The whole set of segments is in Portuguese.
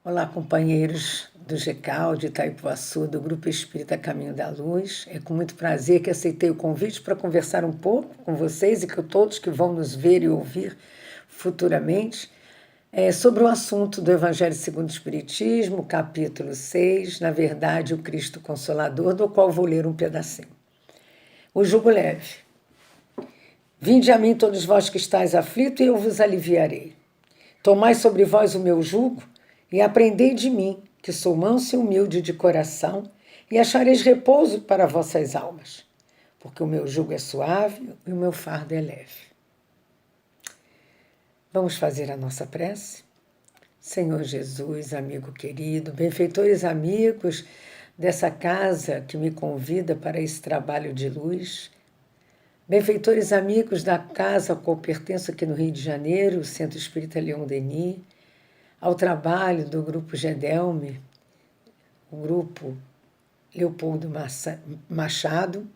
Olá, companheiros do GECAL, de Itaipuaçu, do Grupo Espírita Caminho da Luz. É com muito prazer que aceitei o convite para conversar um pouco com vocês e com todos que vão nos ver e ouvir futuramente sobre o assunto do Evangelho segundo o Espiritismo, capítulo 6, na verdade, o Cristo Consolador, do qual vou ler um pedacinho. O jugo leve. Vinde a mim todos vós que estáis aflitos e eu vos aliviarei. Tomai sobre vós o meu jugo e aprendei de mim, que sou manso e humilde de coração, e achareis repouso para vossas almas, porque o meu jugo é suave e o meu fardo é leve. Vamos fazer a nossa prece? Senhor Jesus, amigo querido, benfeitores amigos dessa casa que me convida para esse trabalho de luz, benfeitores amigos da casa a qual pertenço aqui no Rio de Janeiro, o Centro Espírita Leon Denis, ao trabalho do Grupo Gedelme, o Grupo Leopoldo Machado,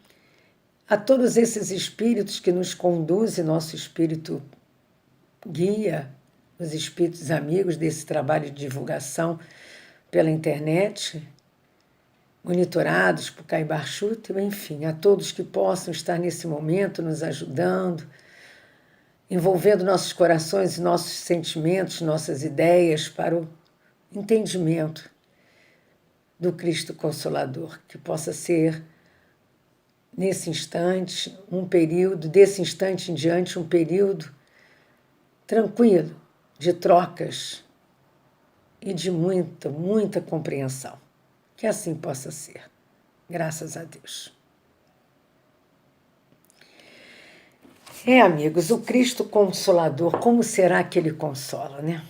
a todos esses espíritos que nos conduzem, nosso espírito guia, os espíritos amigos desse trabalho de divulgação pela internet, monitorados por Caibar Schutel, enfim, a todos que possam estar nesse momento nos ajudando, envolvendo nossos corações, nossos sentimentos, nossas ideias para o entendimento do Cristo Consolador, que possa ser, nesse instante, um período, desse instante em diante, um período tranquilo, de trocas e de muita, muita compreensão. Que assim possa ser. Graças a Deus. Amigos, o Cristo Consolador, como será que Ele consola, né?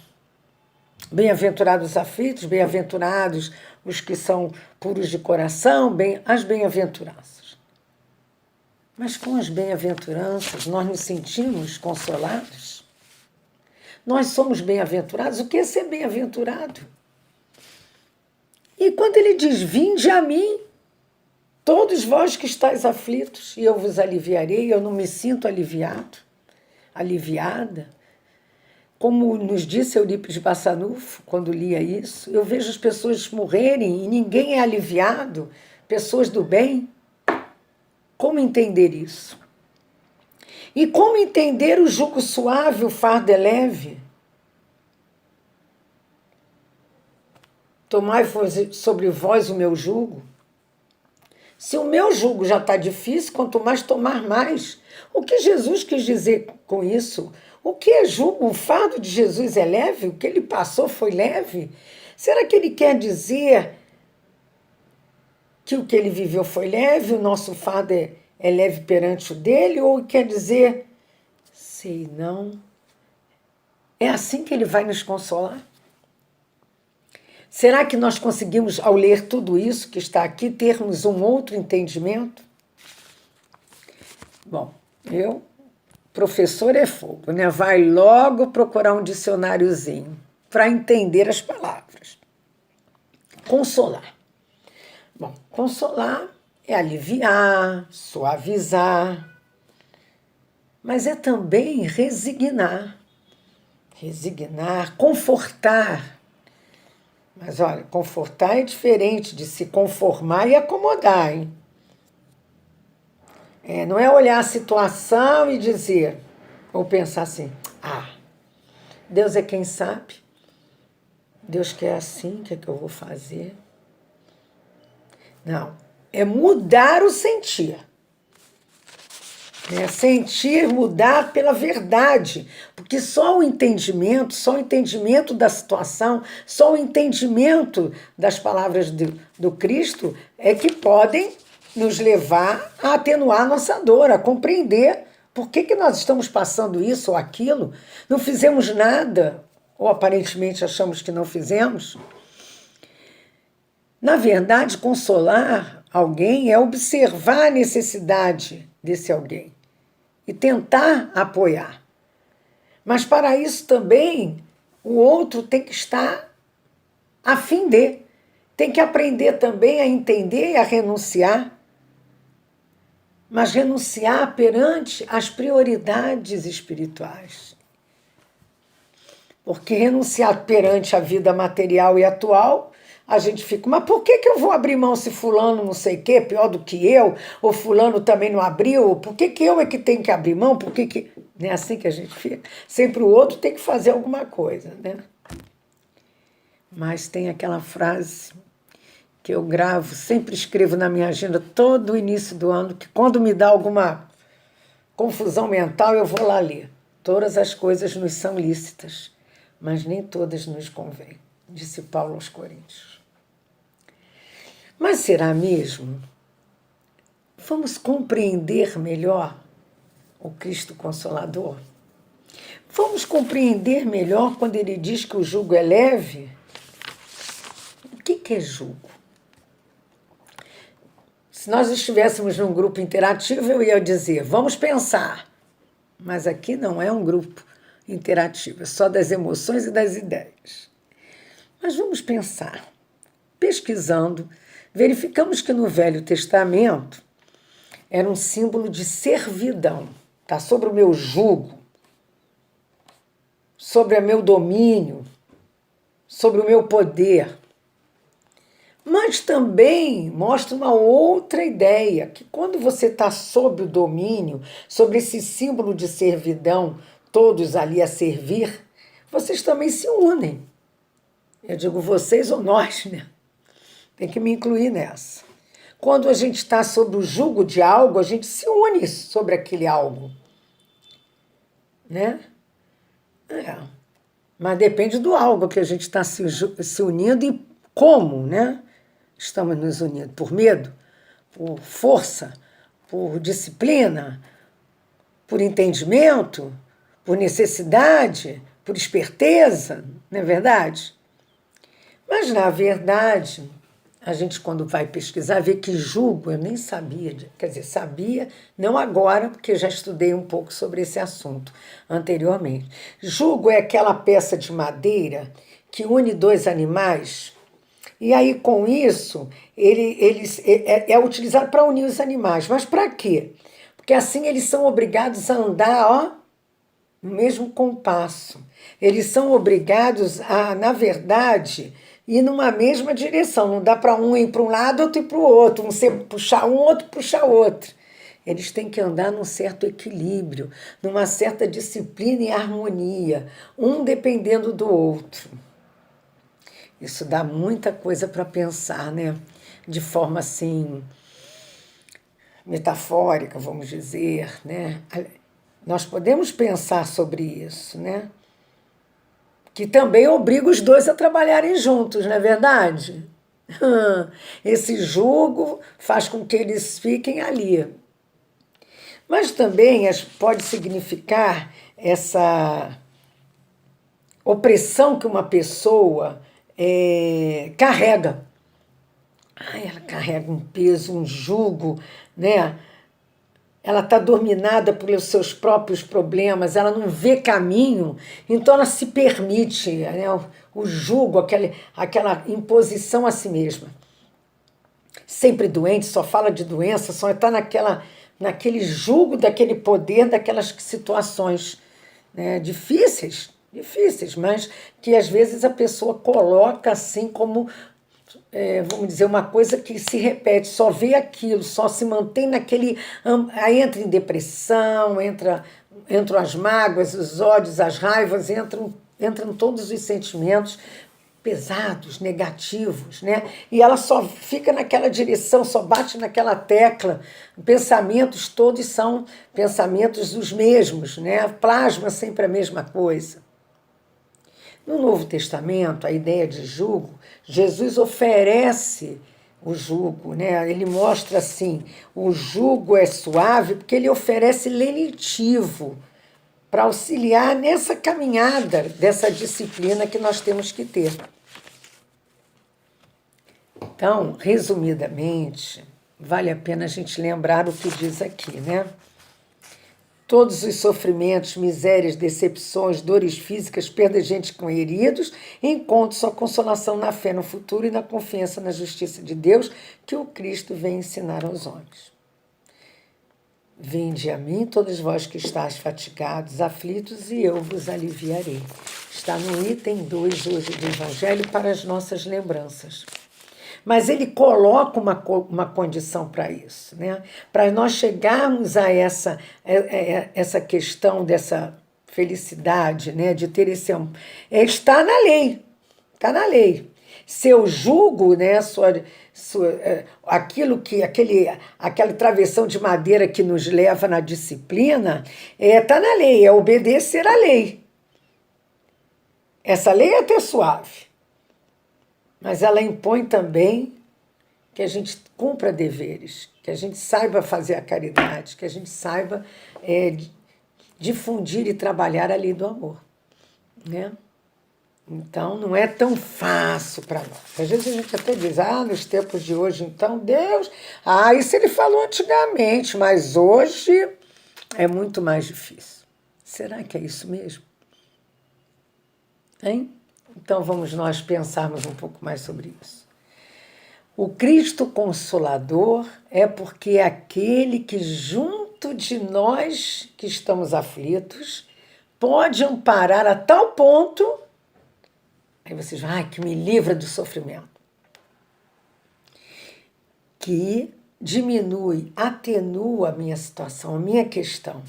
Bem-aventurados os aflitos, bem-aventurados os que são puros de coração, as bem-aventuranças. Mas com as bem-aventuranças, nós nos sentimos consolados? Nós somos bem-aventurados? O que é ser bem-aventurado? E quando ele diz, vinde a mim, todos vós que estáis aflitos, e eu vos aliviarei, eu não me sinto aliviado, aliviada. Como nos disse Eurípides Bassanufo, quando lia isso, eu vejo as pessoas morrerem e ninguém é aliviado, pessoas do bem. Como entender isso? E como entender o jugo suave, o fardo é leve? Tomai sobre vós o meu jugo. Se o meu jugo já está difícil, quanto mais tomar mais. O que Jesus quis dizer com isso? O que é jugo? O fardo de Jesus é leve? O que ele passou foi leve? Será que ele quer dizer que o que ele viveu foi leve, o nosso fardo é leve perante o dele? Ou quer dizer, sei não, é assim que ele vai nos consolar? Será que nós conseguimos, ao ler tudo isso que está aqui, termos um outro entendimento? Bom, professor é fogo, né? Vai logo procurar um dicionáriozinho para entender as palavras. Consolar. Bom, consolar é aliviar, suavizar, mas é também resignar. Resignar, confortar. Mas olha, confortar é diferente de se conformar e acomodar, hein? Não é olhar a situação e dizer, ou pensar assim, Deus é quem sabe, Deus quer assim, o que é que eu vou fazer? Não, é mudar o sentir. Sentir, mudar pela verdade, porque só o entendimento da situação, só o entendimento das palavras do Cristo é que podem nos levar a atenuar nossa dor, a compreender por que nós estamos passando isso ou aquilo, não fizemos nada, ou aparentemente achamos que não fizemos. Na verdade, consolar alguém é observar a necessidade desse alguém e tentar apoiar. Mas para isso também o outro tem que estar a fim de, tem que aprender também a entender e a renunciar, mas renunciar perante as prioridades espirituais. Porque renunciar perante a vida material e atual, a gente fica, mas por que eu vou abrir mão se fulano não sei o quê, pior do que eu, ou fulano também não abriu, por que eu é que tenho que abrir mão, por que... Não é assim que a gente fica? Sempre o outro tem que fazer alguma coisa, né? Mas tem aquela frase que eu gravo, sempre escrevo na minha agenda todo o início do ano, que quando me dá alguma confusão mental, eu vou lá ler. Todas as coisas nos são lícitas, mas nem todas nos convêm, disse Paulo aos Coríntios. Mas será mesmo? Vamos compreender melhor o Cristo Consolador? Vamos compreender melhor quando ele diz que o jugo é leve? O que é jugo? Se nós estivéssemos num grupo interativo, eu ia dizer, vamos pensar. Mas aqui não é um grupo interativo, é só das emoções e das ideias. Mas vamos pensar. Pesquisando, verificamos que no Velho Testamento era um símbolo de servidão. Está sobre o meu jugo, sobre o meu domínio, sobre o meu poder. Mas também mostra uma outra ideia, que quando você está sob o domínio, sobre esse símbolo de servidão, todos ali a servir, vocês também se unem. Eu digo vocês ou nós, né? Tem que me incluir nessa. Quando a gente está sob o jugo de algo, a gente se une sobre aquele algo. Né? Mas depende do algo que a gente está se unindo e como, né? Estamos nos unindo por medo, por força, por disciplina, por entendimento, por necessidade, por esperteza, não é verdade? Mas, na verdade, a gente, quando vai pesquisar, vê que jugo, eu nem sabia, quer dizer, sabia, não agora, porque já estudei um pouco sobre esse assunto anteriormente. Jugo é aquela peça de madeira que une dois animais. E aí, com isso, ele é utilizado para unir os animais. Mas para quê? Porque assim eles são obrigados a andar, ó, no mesmo compasso. Eles são obrigados a, na verdade, ir numa mesma direção. Não dá para um ir para um lado, outro ir para o outro. Um puxar um, outro puxar outro. Eles têm que andar num certo equilíbrio, numa certa disciplina e harmonia, um dependendo do outro. Isso dá muita coisa para pensar, né? De forma assim, metafórica, vamos dizer, né? Nós podemos pensar sobre isso, né? Que também obriga os dois a trabalharem juntos, não é verdade? Esse jugo faz com que eles fiquem ali. Mas também pode significar essa opressão que uma pessoa carrega. Ela carrega um peso, um jugo, né? Ela está dominada pelos seus próprios problemas, ela não vê caminho, então ela se permite, né? O jugo, aquela imposição a si mesma. Sempre doente, só fala de doença, só está naquele jugo, daquele poder, daquelas situações, né? Difíceis, mas que às vezes a pessoa coloca assim como, vamos dizer, uma coisa que se repete, só vê aquilo, só se mantém naquele... Aí entra em depressão, entram as mágoas, os ódios, as raivas, entram todos os sentimentos pesados, negativos, né? E ela só fica naquela direção, só bate naquela tecla. Pensamentos todos são pensamentos os mesmos, né? Plasma sempre a mesma coisa. No Novo Testamento, a ideia de jugo, Jesus oferece o jugo, né? Ele mostra assim, o jugo é suave porque ele oferece lenitivo para auxiliar nessa caminhada dessa disciplina que nós temos que ter. Então, resumidamente, vale a pena a gente lembrar o que diz aqui, né? Todos os sofrimentos, misérias, decepções, dores físicas, perdas de gente com heridos, encontram sua consolação na fé no futuro e na confiança na justiça de Deus que o Cristo vem ensinar aos homens. Vinde a mim, todos vós que estáis fatigados, aflitos, e eu vos aliviarei. Está no item 2 hoje do Evangelho para as nossas lembranças. Mas ele coloca uma condição para isso, né? Para nós chegarmos a essa questão dessa felicidade, né? De ter esse amor. Está na lei, está na lei. Seu jugo, né? Aquela travessão de madeira que nos leva na disciplina, está na lei, é obedecer à lei. Essa lei é até suave, mas ela impõe também que a gente cumpra deveres, que a gente saiba fazer a caridade, que a gente saiba difundir e trabalhar a lei do amor, né? Então, não é tão fácil para nós. Às vezes a gente até diz, nos tempos de hoje, então, Deus... isso ele falou antigamente, mas hoje é muito mais difícil. Será que é isso mesmo? Hein? Então, vamos nós pensarmos um pouco mais sobre isso. O Cristo Consolador é porque é aquele que, junto de nós que estamos aflitos, pode amparar a tal ponto... Aí vocês vão, que me livra do sofrimento. Que diminui, atenua a minha situação, a minha questão.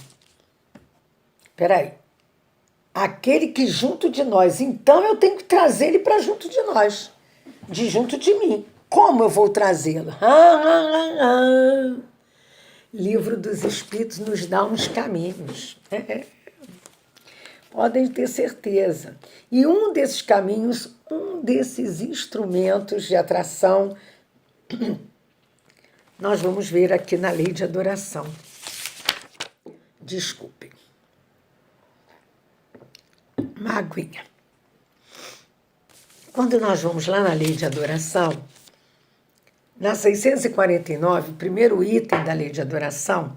Espera aí. Aquele que junto de nós, então eu tenho que trazer ele para junto de nós, de junto de mim. Como eu vou trazê-lo? Livro dos Espíritos nos dá uns caminhos. Podem ter certeza. E um desses caminhos, um desses instrumentos de atração, nós vamos ver aqui na lei de adoração. Desculpem. Uma aguinha. Quando nós vamos lá na lei de adoração, na 649, o primeiro item da lei de adoração,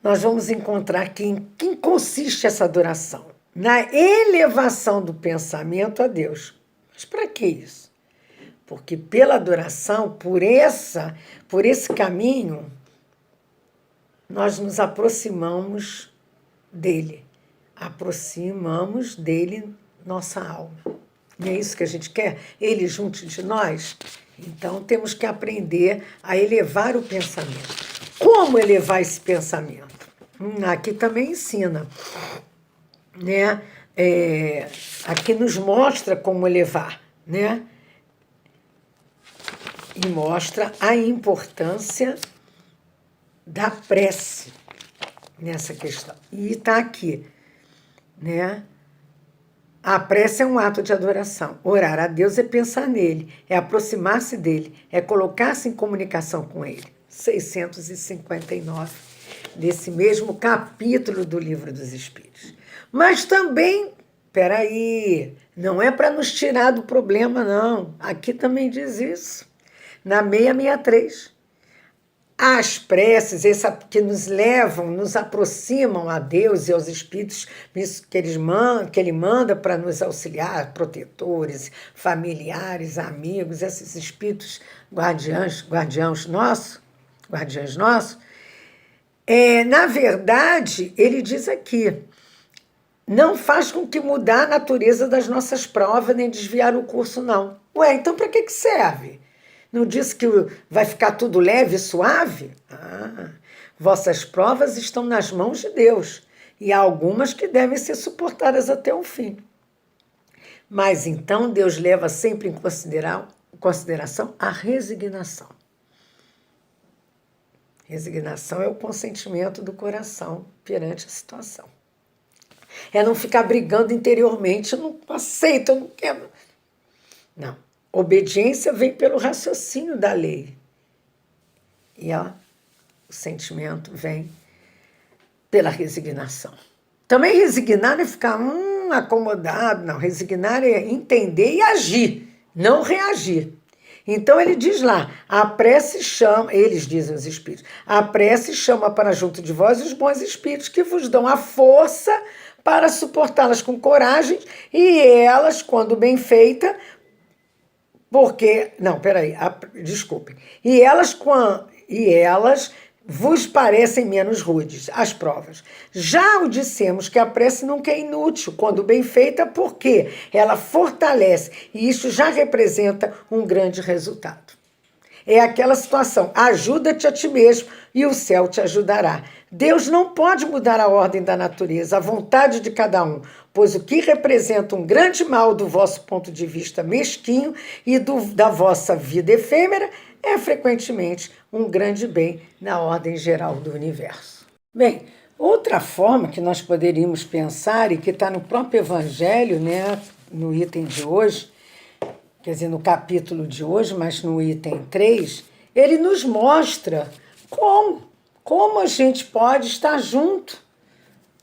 nós vamos encontrar que em quem consiste essa adoração? Na elevação do pensamento a Deus. Mas para que isso? Porque pela adoração, por esse caminho, nós nos aproximamos dele. Aproximamos dele nossa alma. Não é isso que a gente quer? Ele junto de nós? Então temos que aprender a elevar o pensamento. Como elevar esse pensamento? Aqui também ensina, né? Aqui nos mostra como elevar, né? E mostra a importância da prece nessa questão. E está aqui, né? A prece é um ato de adoração. Orar a Deus é pensar nele, é aproximar-se dele, é colocar-se em comunicação com ele. 659, desse mesmo capítulo do Livro dos Espíritos. Mas também, não é para nos tirar do problema, não. Aqui também diz isso, na 663. As preces, que nos levam, nos aproximam a Deus e aos Espíritos que ele manda para nos auxiliar, protetores, familiares, amigos, esses Espíritos guardiães nossos, na verdade, ele diz aqui, não faz com que mudar a natureza das nossas provas, nem desviar o curso, não. Então para que serve? Não disse que vai ficar tudo leve e suave? Vossas provas estão nas mãos de Deus, e há algumas que devem ser suportadas até o fim. Mas então Deus leva sempre em consideração a resignação. Resignação é o consentimento do coração perante a situação. É não ficar brigando interiormente, eu não aceito, eu não quero. Não. Obediência vem pelo raciocínio da lei. E o sentimento vem pela resignação. Também resignar não é ficar acomodado, não. Resignar é entender e agir, não reagir. Então ele diz lá, a prece chama, eles dizem os espíritos, a prece chama para junto de vós os bons espíritos que vos dão a força para suportá-las com coragem e elas, quando bem feita, desculpem, e elas vos parecem menos rudes as provas. Já o dissemos que a prece nunca é inútil quando bem feita, porque ela fortalece e isso já representa um grande resultado. É aquela situação, ajuda-te a ti mesmo e o céu te ajudará. Deus não pode mudar a ordem da natureza, a vontade de cada um, pois o que representa um grande mal do vosso ponto de vista mesquinho e da vossa vida efêmera é frequentemente um grande bem na ordem geral do universo. Bem, outra forma que nós poderíamos pensar e que está no próprio Evangelho, né, no item de hoje, quer dizer, no capítulo de hoje, mas no item 3, ele nos mostra como a gente pode estar junto,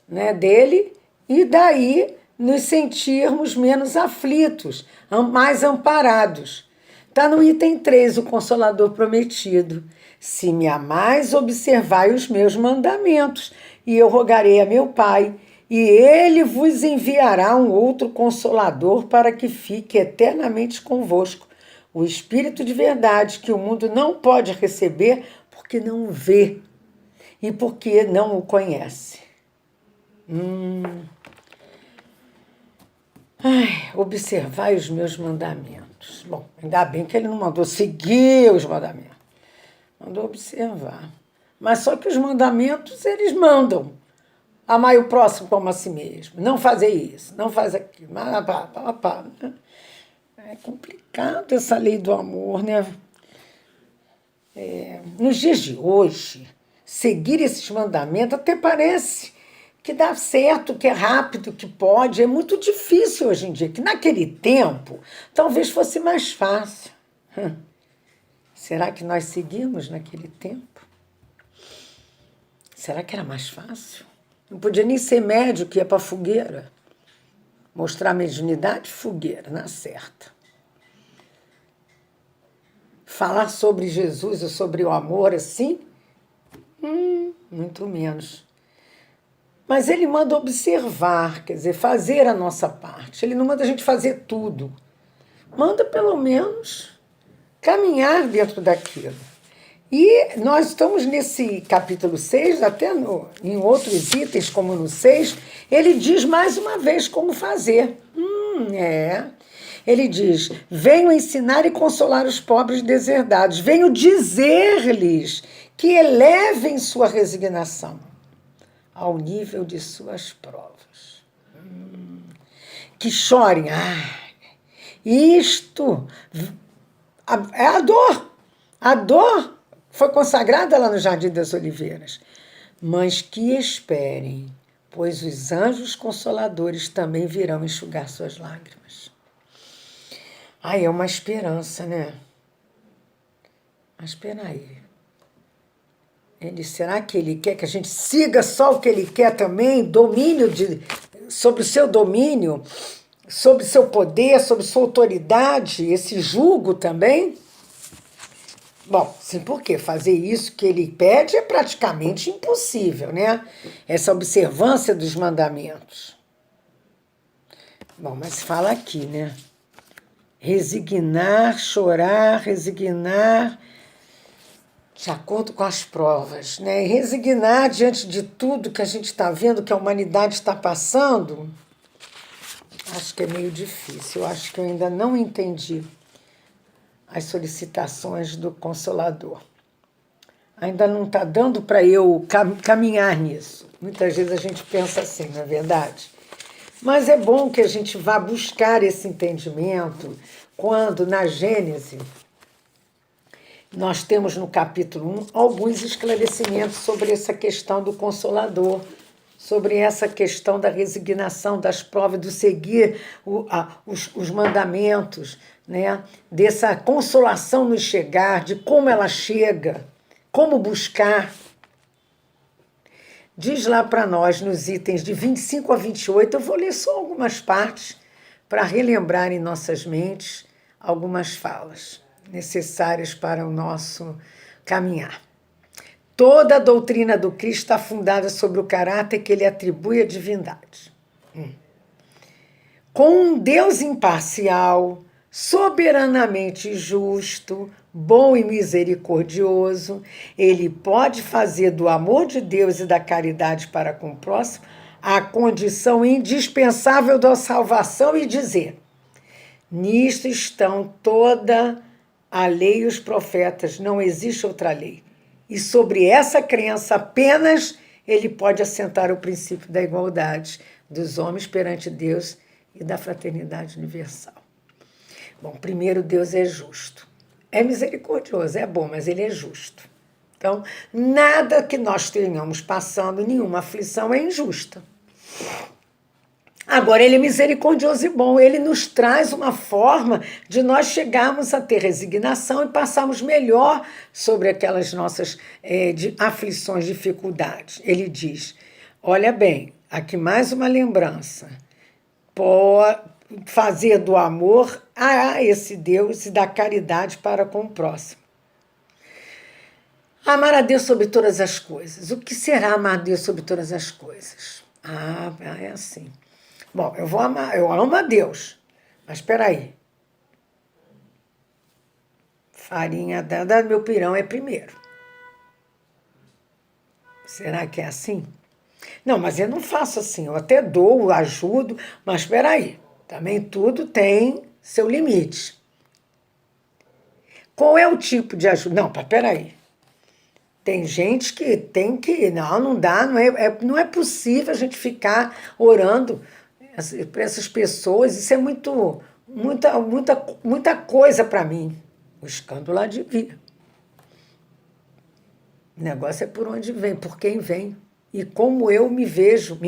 né, dele e daí nos sentirmos menos aflitos, mais amparados. Está no item 3, o Consolador prometido. Se me amais, observai os meus mandamentos, e eu rogarei a meu Pai, e ele vos enviará um outro Consolador para que fique eternamente convosco, o Espírito de verdade, que o mundo não pode receber porque não o vê e porque não o conhece. Observai os meus mandamentos. Bom, ainda bem que ele não mandou seguir os mandamentos. Mandou observar. Mas só que os mandamentos, eles mandam. Amar o próximo como a si mesmo. Não fazer isso, não fazer aquilo. É complicado essa lei do amor, né? Nos dias de hoje, seguir esses mandamentos até parece que dá certo, que é rápido, que pode. É muito difícil hoje em dia, que naquele tempo talvez fosse mais fácil. Será que nós seguimos naquele tempo? Será que era mais fácil? Não podia nem ser médio que ia para a fogueira. Mostrar mediunidade, fogueira, na certa. Falar sobre Jesus ou sobre o amor assim? Muito menos. Mas ele manda observar, quer dizer, fazer a nossa parte. Ele não manda a gente fazer tudo. Manda, pelo menos, caminhar dentro daquilo. E nós estamos nesse capítulo 6, até em outros itens, como no 6, ele diz mais uma vez como fazer. Ele diz, venho ensinar e consolar os pobres deserdados. Venho dizer-lhes que elevem sua resignação ao nível de suas provas. Que chorem. Isto é a dor. A dor foi consagrada lá no Jardim das Oliveiras. Mas que esperem, pois os anjos consoladores também virão enxugar suas lágrimas. É uma esperança, né? Mas espera aí. Será que ele quer que a gente siga só o que ele quer também? Sobre o seu domínio, sobre o seu poder, sobre sua autoridade, esse jugo também? Bom, sim, porque fazer isso que ele pede é praticamente impossível, né? Essa observância dos mandamentos. Bom, mas fala aqui, né? Resignar, chorar, resignar de acordo com as provas, né? E resignar diante de tudo que a gente está vendo, que a humanidade está passando, acho que é meio difícil. Eu acho que eu ainda não entendi as solicitações do Consolador. Ainda não está dando para eu caminhar nisso. Muitas vezes a gente pensa assim, não é verdade? Mas é bom que a gente vá buscar esse entendimento quando, na Gênese, nós temos no capítulo 1 alguns esclarecimentos sobre essa questão do Consolador, sobre essa questão da resignação, das provas, do seguir os mandamentos, né? Dessa consolação nos chegar, de como ela chega, como buscar. Diz lá para nós, nos itens de 25 a 28, eu vou ler só algumas partes para relembrar em nossas mentes algumas falas necessárias para o nosso caminhar. Toda a doutrina do Cristo está fundada sobre o caráter que ele atribui à divindade. Com um Deus imparcial, soberanamente justo, bom e misericordioso. Ele pode fazer do amor de Deus e da caridade para com o próximo a condição indispensável da salvação e dizer: nisto estão toda a lei e os profetas, não existe outra lei. E sobre essa crença apenas ele pode assentar o princípio da igualdade dos homens perante Deus e da fraternidade universal. Bom, primeiro, Deus é justo. É misericordioso, é bom, mas ele é justo. Então, nada que nós tenhamos passando, nenhuma aflição é injusta. Agora, ele é misericordioso e bom, ele nos traz uma forma de nós chegarmos a ter resignação e passarmos melhor sobre aquelas nossas aflições, dificuldades. Ele diz, olha bem, aqui mais uma lembrança, fazer do amor a esse Deus e da caridade para com o próximo. Amar a Deus sobre todas as coisas. O que será amar a Deus sobre todas as coisas? É assim. Bom, eu amo a Deus, mas espera aí. Farinha do meu pirão é primeiro. Será que é assim? Não, mas eu não faço assim, eu até dou, ajudo, mas espera aí. Também tudo tem seu limite. Qual é o tipo de ajuda? Não, peraí. Tem gente que tem que... Não dá, não é possível a gente ficar orando para essas pessoas. Isso é muita coisa para mim. O escândalo há de vir. O negócio é por onde vem, por quem vem. E como eu me vejo,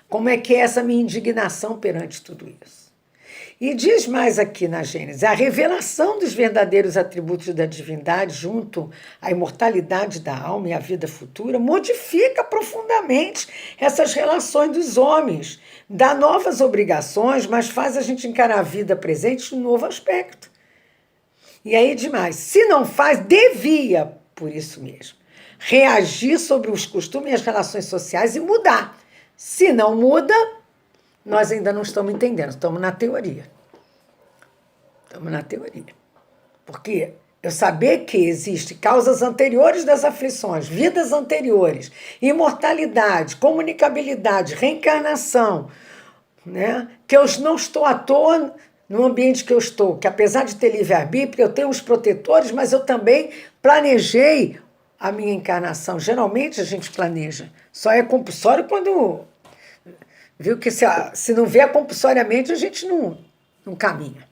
como é que é essa minha indignação perante tudo isso. E diz mais aqui na Gênesis, a revelação dos verdadeiros atributos da divindade junto à imortalidade da alma e à vida futura modifica profundamente essas relações dos homens, dá novas obrigações, mas faz a gente encarar a vida presente de um novo aspecto. E aí demais, se não faz, devia, por isso mesmo, reagir sobre os costumes e as relações sociais e mudar. Se não muda, nós ainda não estamos entendendo, estamos na teoria. Estamos na teoria. Porque eu saber que existem causas anteriores das aflições, vidas anteriores, imortalidade, comunicabilidade, reencarnação, né? Que eu não estou à toa no ambiente que eu estou, que apesar de ter livre-arbítrio, eu tenho os protetores, mas eu também planejei a minha encarnação. Geralmente a gente planeja. Só é compulsório quando... Viu que se não vier compulsoriamente, a gente não caminha.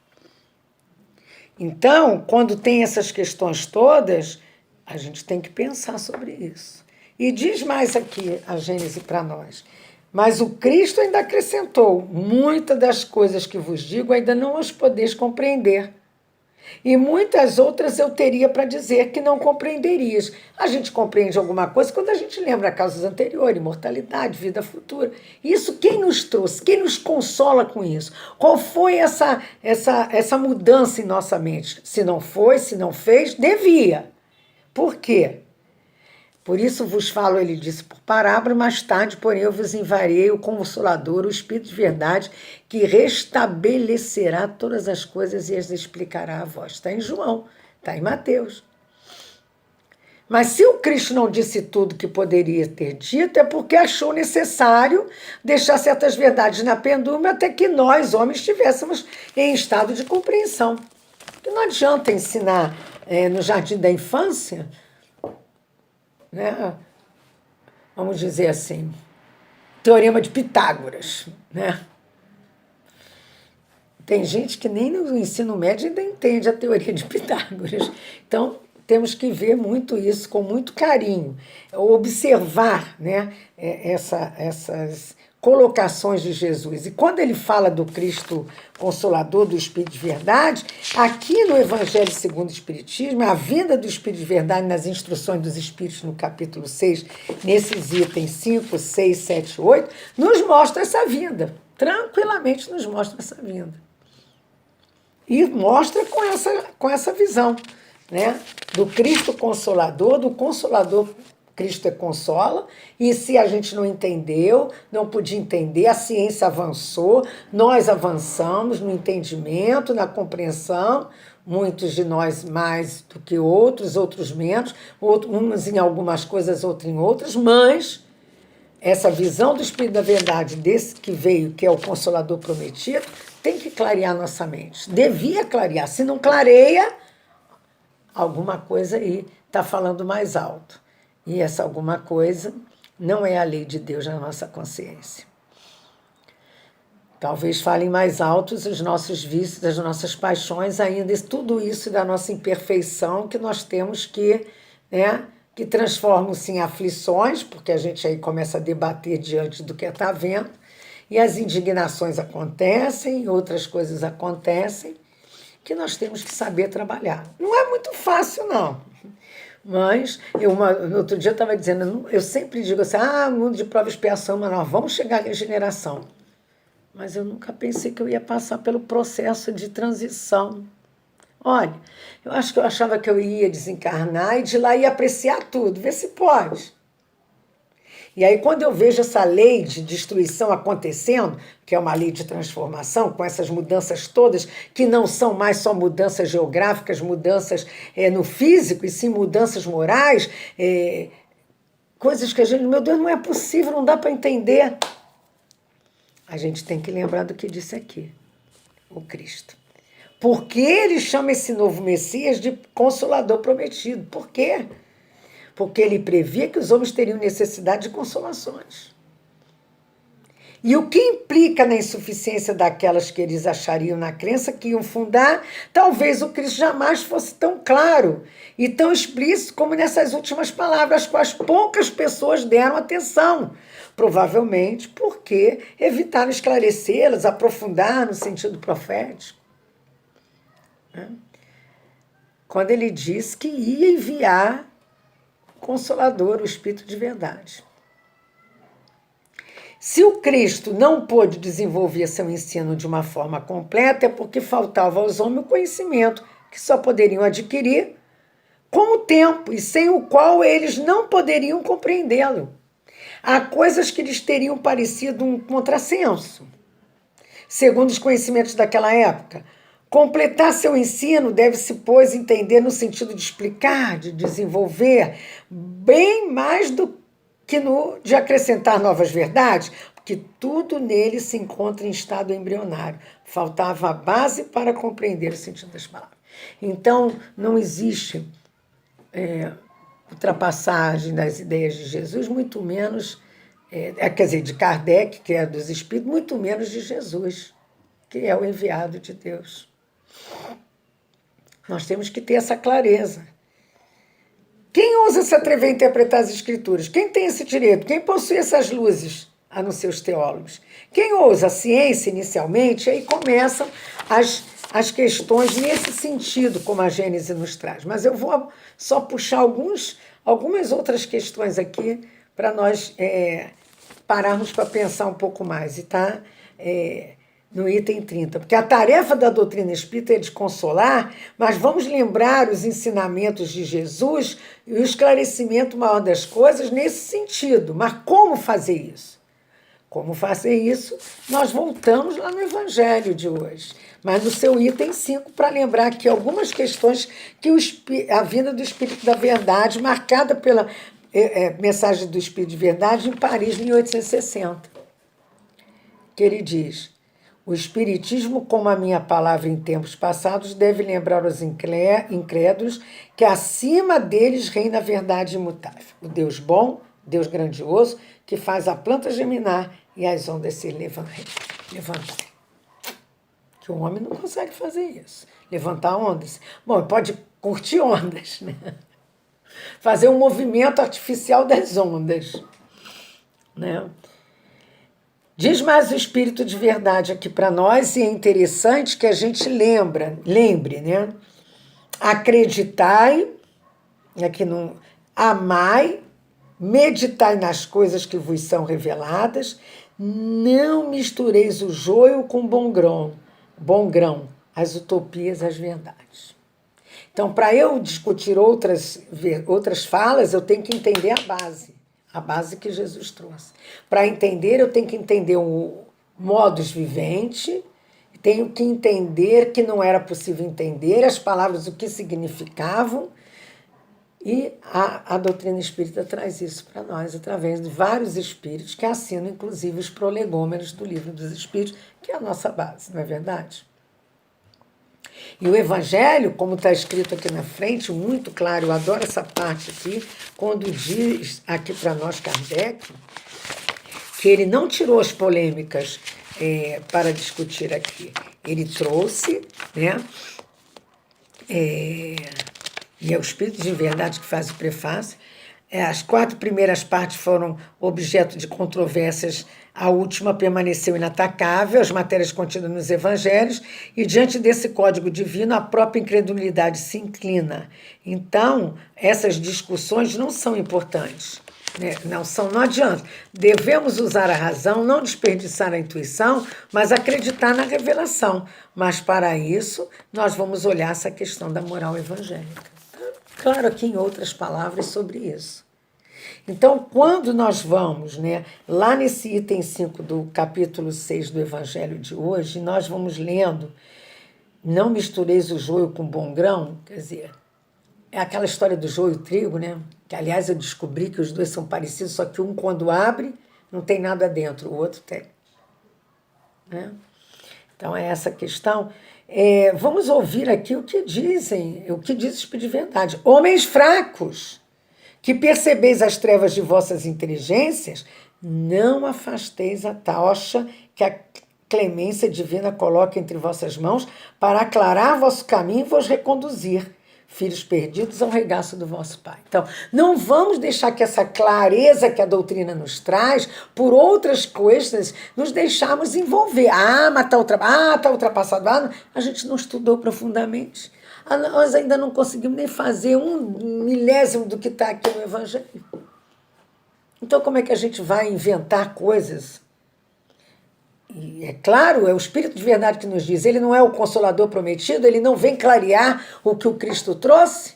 Então, quando tem essas questões todas, a gente tem que pensar sobre isso. E diz mais aqui a Gênesis para nós. Mas o Cristo ainda acrescentou, muitas das coisas que vos digo ainda não as podeis compreender. E muitas outras eu teria para dizer que não compreenderias. A gente compreende alguma coisa quando a gente lembra causas anteriores, imortalidade, vida futura. Isso quem nos trouxe? Quem nos consola com isso? Qual foi essa mudança em nossa mente? Se não foi, se não fez, devia. Por quê? Por isso vos falo, ele disse, por parábola, mais tarde, porém, eu vos enviarei o Consolador, o Espírito de verdade, que restabelecerá todas as coisas e as explicará a vós. Está em João, está em Mateus. Mas se o Cristo não disse tudo que poderia ter dito, é porque achou necessário deixar certas verdades na penúltima até que nós, homens, estivéssemos em estado de compreensão. Porque não adianta ensinar no jardim da infância... né? Vamos dizer assim, teorema de Pitágoras, né? Tem gente que nem no ensino médio ainda entende a teoria de Pitágoras. Então, temos que ver muito isso com muito carinho, observar, né, essas colocações de Jesus. E quando ele fala do Cristo Consolador, do Espírito de Verdade, aqui no Evangelho segundo o Espiritismo, a vinda do Espírito de Verdade nas instruções dos Espíritos no capítulo 6, nesses itens 5, 6, 7, 8, nos mostra essa vinda, tranquilamente nos mostra essa vinda. E mostra com essa visão, né, do Cristo Consolador, do Consolador Cristo consola, e se a gente não entendeu, não podia entender, a ciência avançou, nós avançamos no entendimento, na compreensão, muitos de nós mais do que outros, outros menos, uns em algumas coisas, outros em outras, mas essa visão do Espírito da Verdade, desse que veio, que é o Consolador prometido, tem que clarear nossa mente. Devia clarear. Se não clareia, alguma coisa aí está falando mais alto. E essa alguma coisa não é a lei de Deus na nossa consciência. Talvez falem mais altos os nossos vícios, as nossas paixões ainda, tudo isso da nossa imperfeição que nós temos que, né, que transformam-se em aflições, porque a gente aí começa a debater diante do que está vendo, e as indignações acontecem, outras coisas acontecem, que nós temos que saber trabalhar. Não é muito fácil, não. Mas, no outro dia eu estava dizendo, eu sempre digo assim, mundo de prova e expiação, mas nós vamos chegar à regeneração. Mas eu nunca pensei que eu ia passar pelo processo de transição. Olha, eu acho que eu achava que eu ia desencarnar e de lá ia apreciar tudo, ver se pode. E aí, quando eu vejo essa lei de destruição acontecendo, que é uma lei de transformação, com essas mudanças todas, que não são mais só mudanças geográficas, mudanças no físico, e sim mudanças morais, coisas que a gente, meu Deus, não é possível, não dá para entender. A gente tem que lembrar do que disse aqui, o Cristo. Por que ele chama esse novo Messias de Consolador prometido? Por quê? Porque ele previa que os homens teriam necessidade de consolações. E o que implica na insuficiência daquelas que eles achariam na crença que iam fundar, talvez o Cristo jamais fosse tão claro e tão explícito como nessas últimas palavras, às quais poucas pessoas deram atenção. Provavelmente porque evitaram esclarecê-las, aprofundar no sentido profético. Quando ele disse que ia enviar Consolador, o Espírito de verdade. Se o Cristo não pôde desenvolver seu ensino de uma forma completa, é porque faltava aos homens o conhecimento que só poderiam adquirir com o tempo e sem o qual eles não poderiam compreendê-lo. Há coisas que lhes teriam parecido um contrassenso, segundo os conhecimentos daquela época. Completar seu ensino deve-se, pois, entender no sentido de explicar, de desenvolver, bem mais do que no de acrescentar novas verdades, porque tudo nele se encontra em estado embrionário. Faltava a base para compreender o sentido das palavras. Então, não existe ultrapassagem das ideias de Jesus, muito menos, quer dizer, de Kardec, que é dos Espíritos, muito menos de Jesus, que é o enviado de Deus. Nós temos que ter essa clareza. Quem ousa se atrever a interpretar as Escrituras? Quem tem esse direito? Quem possui essas luzes, a não ser os teólogos? Quem ousa a ciência inicialmente? Aí começam as questões nesse sentido, como a Gênese nos traz. Mas eu vou só puxar algumas outras questões aqui para nós pararmos para pensar um pouco mais. E tá no item 30, porque a tarefa da doutrina espírita é de consolar, mas vamos lembrar os ensinamentos de Jesus e o esclarecimento maior das coisas nesse sentido. Mas como fazer isso? Como fazer isso? Nós voltamos lá no Evangelho de hoje, mas no seu item 5, para lembrar aqui algumas questões que a vinda do Espírito da Verdade, marcada pela mensagem do Espírito de Verdade em Paris, em 1860, que ele diz: o Espiritismo, como a minha palavra em tempos passados, deve lembrar aos incrédulos que acima deles reina a verdade imutável. O Deus bom, Deus grandioso, que faz a planta germinar e as ondas se levantarem. Que o homem não consegue fazer isso. Levantar ondas. Bom, pode curtir ondas, né? Fazer um movimento artificial das ondas, né? Diz mais o Espírito de Verdade aqui para nós, e é interessante que a gente lembre, né? Acreditai, aqui no amai, meditai nas coisas que vos são reveladas, não mistureis o joio com bom grão, as utopias, as verdades. Então, para eu discutir outras falas, eu tenho que entender a base que Jesus trouxe. Para entender, eu tenho que entender o modus vivendi, tenho que entender que não era possível entender as palavras, o que significavam, e a doutrina espírita traz isso para nós, através de vários espíritos que assinam, inclusive, os prolegômenos do Livro dos Espíritos, que é a nossa base, não é verdade? E o Evangelho, como está escrito aqui na frente, muito claro, eu adoro essa parte aqui, quando diz aqui para nós, Kardec, que ele não tirou as polêmicas para discutir aqui. Ele trouxe, né? E é o Espírito de Verdade que faz o prefácio. As 4 primeiras partes foram objeto de controvérsias, a última permaneceu inatacável, as matérias contidas nos evangelhos, e diante desse código divino, a própria incredulidade se inclina. Então, essas discussões não são importantes. Né? Não adianta. Devemos usar a razão, não desperdiçar a intuição, mas acreditar na revelação. Mas, para isso, nós vamos olhar essa questão da moral evangélica. Claro, aqui em outras palavras sobre isso. Então, quando nós vamos, né, lá nesse item 5 do capítulo 6 do Evangelho de hoje, nós vamos lendo, não mistureis o joio com o bom grão, quer dizer, é aquela história do joio e trigo, né? Que, aliás, eu descobri que os dois são parecidos, só que um, quando abre, não tem nada dentro, o outro tem. Né? Então, é essa questão. Vamos ouvir aqui o que dizem, o que diz o Espírito de Verdade. Homens fracos, que percebeis as trevas de vossas inteligências, não afasteis a tocha que a clemência divina coloca entre vossas mãos para aclarar vosso caminho e vos reconduzir, filhos perdidos, ao regaço do vosso Pai. Então, não vamos deixar que essa clareza que a doutrina nos traz, por outras coisas, nos deixarmos envolver. Mas está ultrapassado. A gente não estudou profundamente. Nós ainda não conseguimos nem fazer 1/1000 do que está aqui no Evangelho. Então, como é que a gente vai inventar coisas? E é claro, é o Espírito de Verdade que nos diz, ele não é o Consolador prometido, ele não vem clarear o que o Cristo trouxe.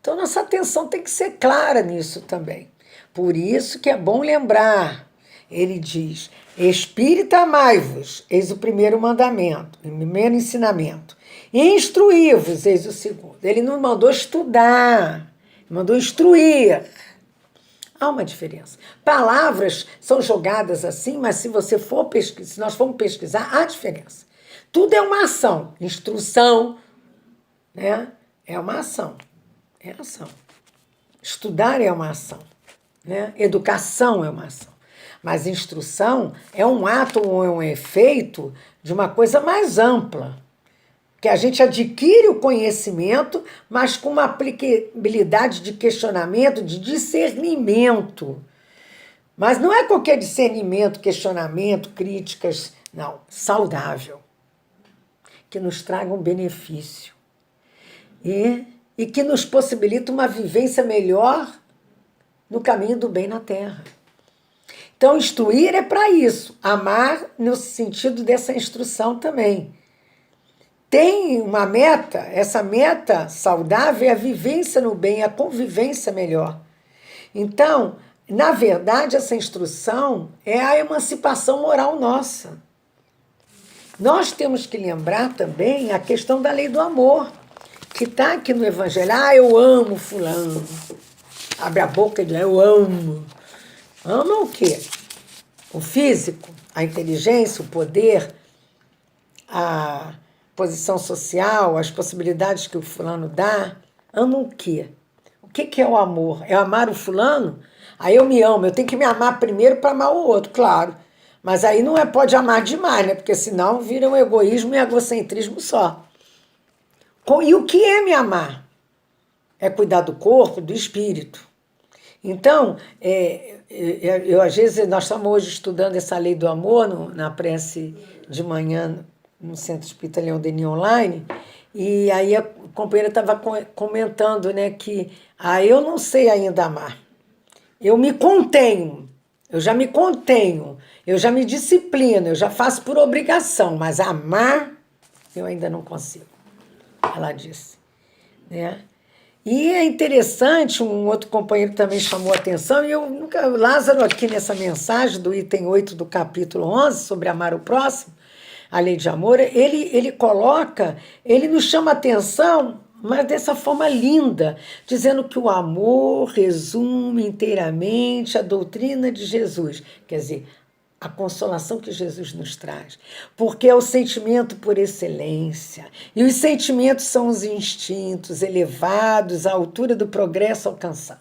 Então, nossa atenção tem que ser clara nisso também. Por isso que é bom lembrar, ele diz, Espírita, amai-vos, eis o primeiro mandamento, o primeiro ensinamento. Instruí-vos, eis o segundo. Ele não mandou estudar, mandou instruir. Há uma diferença. Palavras são jogadas assim, mas se você for pesquisar, se nós formos pesquisar, há diferença. Tudo é uma ação. Instrução, né? É uma ação. É ação. Estudar é uma ação. Né? Educação é uma ação. Mas instrução é um ato ou é um efeito de uma coisa mais ampla. Que a gente adquire o conhecimento, mas com uma aplicabilidade de questionamento, de discernimento. Mas não é qualquer discernimento, questionamento, críticas, não, saudável. Que nos traga um benefício. E que nos possibilita uma vivência melhor no caminho do bem na Terra. Então, instruir é para isso. Amar no sentido dessa instrução também. Tem uma meta, essa meta saudável é a vivência no bem, a convivência melhor. Então, na verdade, essa instrução é a emancipação moral nossa. Nós temos que lembrar também a questão da lei do amor, que está aqui no Evangelho. Eu amo fulano. Abre a boca e diz, eu amo. Ama o quê? O físico, a inteligência, o poder, a posição social, as possibilidades que o fulano dá. Ama o quê? O que é o amor? É amar o fulano? Aí eu me amo, eu tenho que me amar primeiro para amar o outro, claro. Mas aí não pode amar demais, né? Porque senão vira um egoísmo e egocentrismo só. E o que é me amar? É cuidar do corpo, do espírito. Então, às vezes, nós estamos hoje estudando essa lei do amor na prece de manhã no Centro Espírita Leão Denis Online, e aí a companheira estava comentando, né, que eu não sei ainda amar. Eu me contenho, eu já me contenho, eu já me disciplino, eu já faço por obrigação, mas amar eu ainda não consigo. Ela disse. né? E é interessante, um outro companheiro também chamou a atenção, e eu nunca, Lázaro aqui nessa mensagem do item 8 do capítulo 11, sobre amar o próximo, a lei de amor, ele coloca, ele nos chama a atenção, mas dessa forma linda, dizendo que o amor resume inteiramente a doutrina de Jesus. Quer dizer, a consolação que Jesus nos traz, porque é o sentimento por excelência, e os sentimentos são os instintos elevados à altura do progresso alcançado.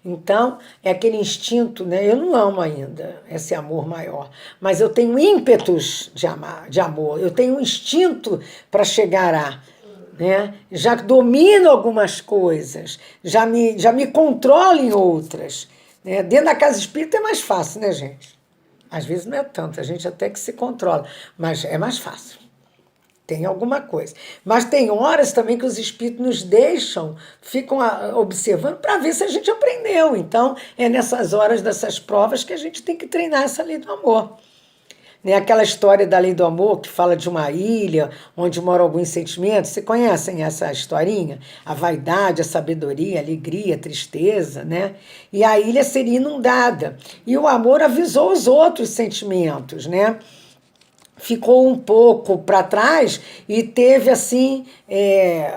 Então, é aquele instinto, né? Eu não amo ainda esse amor maior, mas eu tenho ímpetos de amar, de amor, eu tenho um instinto para chegar a, né? Já domino algumas coisas, já me controlo em outras, né? Dentro da casa espírita é mais fácil, né, gente? Às vezes não é tanto, a gente até que se controla, mas é mais fácil. Tem alguma coisa. Mas tem horas também que os espíritos nos deixam, ficam observando para ver se a gente aprendeu. Então, é nessas horas dessas provas que a gente tem que treinar essa lei do amor. Né? Aquela história da lei do amor que fala de uma ilha onde moram alguns sentimentos. Vocês conhecem essa historinha? A vaidade, a sabedoria, a alegria, a tristeza, né? E a ilha seria inundada. E o amor avisou os outros sentimentos, né? Ficou um pouco para trás e teve assim,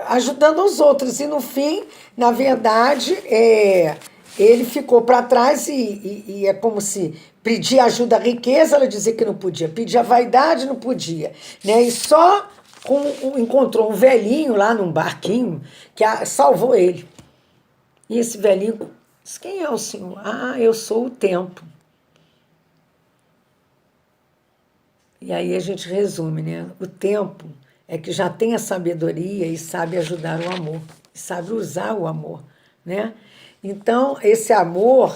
ajudando os outros. E no fim, na verdade, ele ficou para trás e é como se pedir ajuda à riqueza, ela dizia que não podia, pedir a vaidade, não podia, né? E só encontrou um velhinho lá num barquinho que salvou ele. E esse velhinho disse: quem é o senhor? Ah, eu sou o tempo. E aí a gente resume, né? O tempo é que já tem a sabedoria e sabe ajudar o amor, e sabe usar o amor, né? Então, esse amor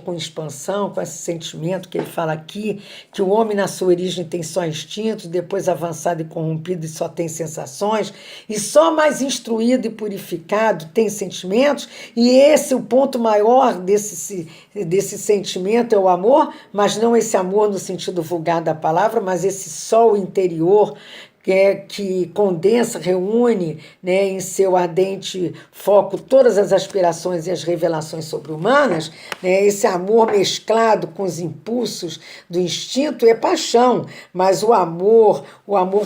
com expansão, com esse sentimento que ele fala aqui, que o homem na sua origem tem só instintos, depois avançado e corrompido e só tem sensações, e só mais instruído e purificado tem sentimentos, e esse, o ponto maior desse sentimento é o amor, mas não esse amor no sentido vulgar da palavra, mas esse sol interior que condensa, reúne, né, em seu ardente foco todas as aspirações e as revelações sobre-humanas, né, esse amor mesclado com os impulsos do instinto é paixão, mas o amor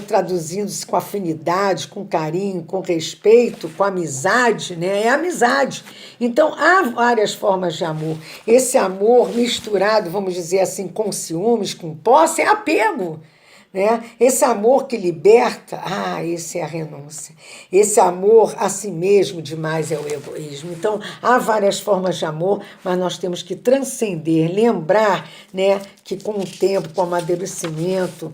traduzindo-se com afinidade, com carinho, com respeito, com amizade, né, é amizade. Então, há várias formas de amor. Esse amor misturado, vamos dizer assim, com ciúmes, com posse, é apego. Né? Esse amor que liberta, esse é a renúncia. Esse amor a si mesmo demais é o egoísmo. Então, há várias formas de amor, mas nós temos que transcender, lembrar, né, que com o tempo, com o amadurecimento,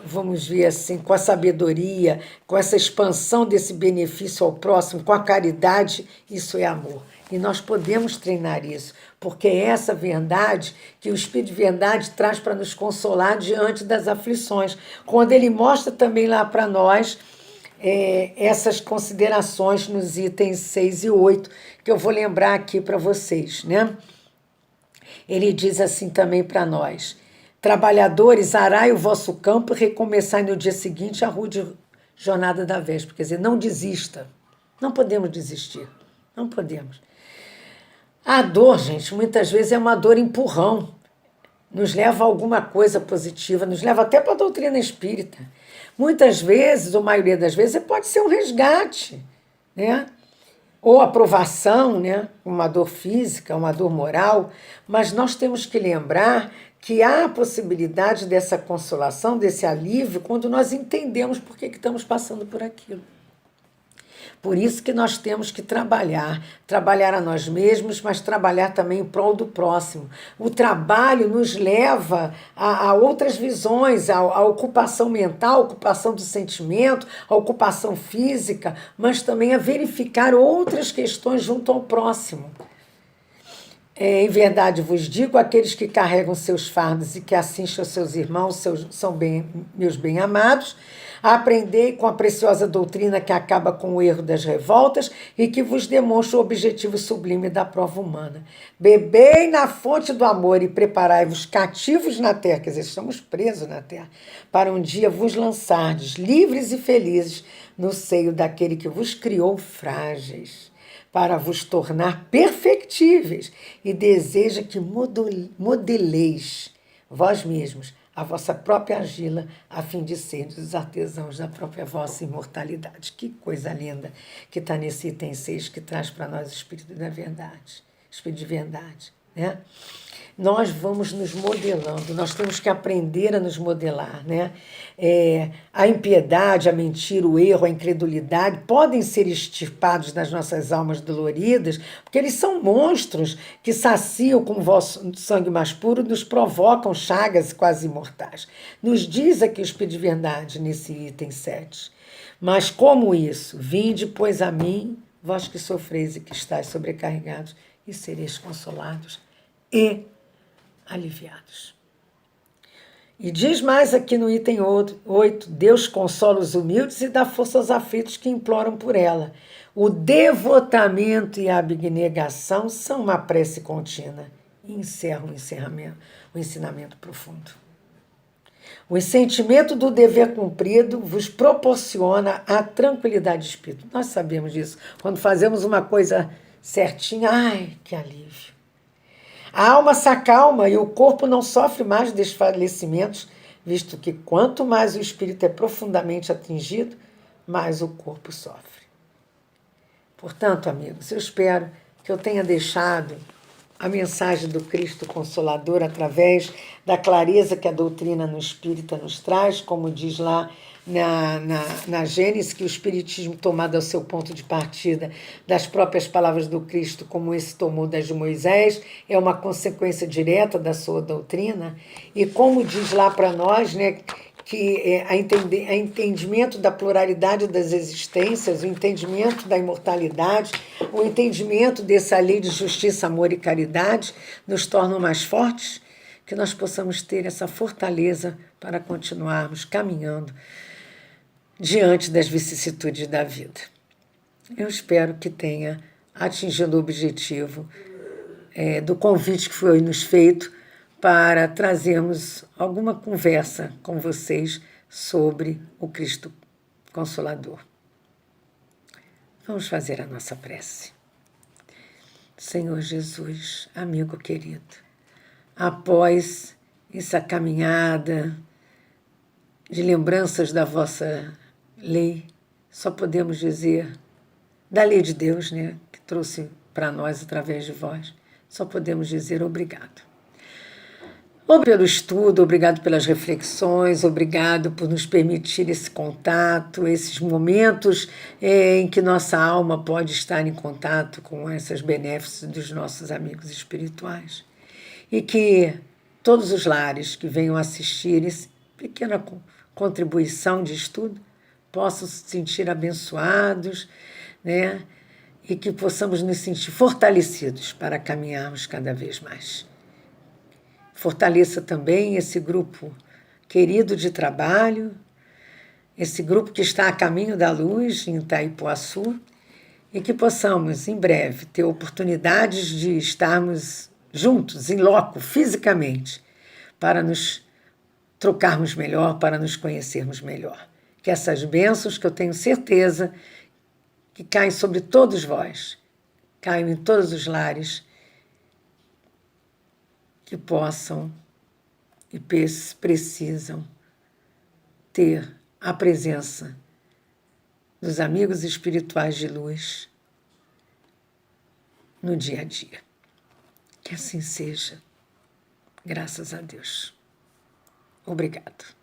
vamos ver assim, com a sabedoria, com essa expansão desse benefício ao próximo, com a caridade, isso é amor. E nós podemos treinar isso, porque é essa verdade que o Espírito de Verdade traz para nos consolar diante das aflições, quando ele mostra também lá para nós essas considerações nos itens 6 e 8, que eu vou lembrar aqui para vocês, né? Ele diz assim também para nós: trabalhadores, arai o vosso campo e recomeçai no dia seguinte a rude jornada da véspera. Quer dizer, não desista. Não podemos desistir. Não podemos. A dor, gente, muitas vezes é uma dor empurrão. Nos leva a alguma coisa positiva, nos leva até para a doutrina espírita. Muitas vezes, ou a maioria das vezes, pode ser um resgate, né? Ou aprovação, né? Uma dor física, uma dor moral, mas nós temos que lembrar que há a possibilidade dessa consolação, desse alívio, quando nós entendemos por que estamos passando por aquilo. Por isso que nós temos que trabalhar a nós mesmos, mas trabalhar também em prol do próximo. O trabalho nos leva a outras visões, a ocupação mental, a ocupação do sentimento, a ocupação física, mas também a verificar outras questões junto ao próximo. Em verdade vos digo, aqueles que carregam seus fardos e que assistem aos seus irmãos são meus bem-amados. Aprendei com a preciosa doutrina que acaba com o erro das revoltas e que vos demonstra o objetivo sublime da prova humana. Bebei na fonte do amor e preparai-vos cativos na terra, quer dizer, estamos presos na terra, para um dia vos lançardes, livres e felizes, no seio daquele que vos criou frágeis, para vos tornar perfectíveis, e deseja que modeleis vós mesmos a vossa própria argila, a fim de serdes os artesãos da própria vossa imortalidade. Que coisa linda que está nesse item 6, que traz para nós o Espírito da Verdade, Espírito de Verdade, né? Nós vamos nos modelando, nós temos que aprender a nos modelar, né? A impiedade, a mentira, o erro, a incredulidade podem ser extirpados das nossas almas doloridas, porque eles são monstros que saciam com o vosso sangue mais puro, nos provocam chagas quase imortais. Nos diz aqui o Espírito de Verdade, nesse item 7. Mas como isso? Vinde, pois, a mim, vós que sofreis e que estáis sobrecarregados, e sereis consolados e aliviados. E diz mais aqui no item 8, Deus consola os humildes e dá força aos aflitos que imploram por ela. O devotamento e a abnegação são uma prece contínua e encerram o ensinamento profundo. O sentimento do dever cumprido vos proporciona a tranquilidade de espírito. Nós sabemos disso. Quando fazemos uma coisa certinha, ai, que alívio. A alma se acalma e o corpo não sofre mais desfalecimentos, visto que quanto mais o espírito é profundamente atingido, mais o corpo sofre. Portanto, amigos, eu espero que eu tenha deixado a mensagem do Cristo Consolador através da clareza que a doutrina no Espírita nos traz, como diz lá na Gênesis, que o Espiritismo, tomado ao seu ponto de partida das próprias palavras do Cristo, como esse tomou das de Moisés, é uma consequência direta da sua doutrina, e como diz lá para nós, né, que a entendimento da pluralidade das existências, o entendimento da imortalidade, o entendimento dessa lei de justiça, amor e caridade nos tornam mais fortes, que nós possamos ter essa fortaleza para continuarmos caminhando diante das vicissitudes da vida. Eu espero que tenha atingido o objetivo do convite que foi nos feito para trazermos alguma conversa com vocês sobre o Cristo Consolador. Vamos fazer a nossa prece. Senhor Jesus, amigo querido, após essa caminhada de lembranças da vossa lei, só podemos dizer, da lei de Deus, né, que trouxe para nós através de vós, só podemos dizer obrigado. Obrigado pelo estudo, obrigado pelas reflexões, obrigado por nos permitir esse contato, esses momentos em que nossa alma pode estar em contato com essas benéficas dos nossos amigos espirituais. E que todos os lares que venham assistir essa pequena contribuição de estudo possam se sentir abençoados, né? E que possamos nos sentir fortalecidos para caminharmos cada vez mais. Fortaleça também esse grupo querido de trabalho, esse grupo que está a caminho da luz em Itaipuaçu, e que possamos, em breve, ter oportunidades de estarmos juntos, em loco, fisicamente, para nos trocarmos melhor, para nos conhecermos melhor. Que essas bênçãos, que eu tenho certeza que caem sobre todos vós, caiam em todos os lares, que possam e precisam ter a presença dos amigos espirituais de luz no dia a dia. Que assim seja, graças a Deus. Obrigado.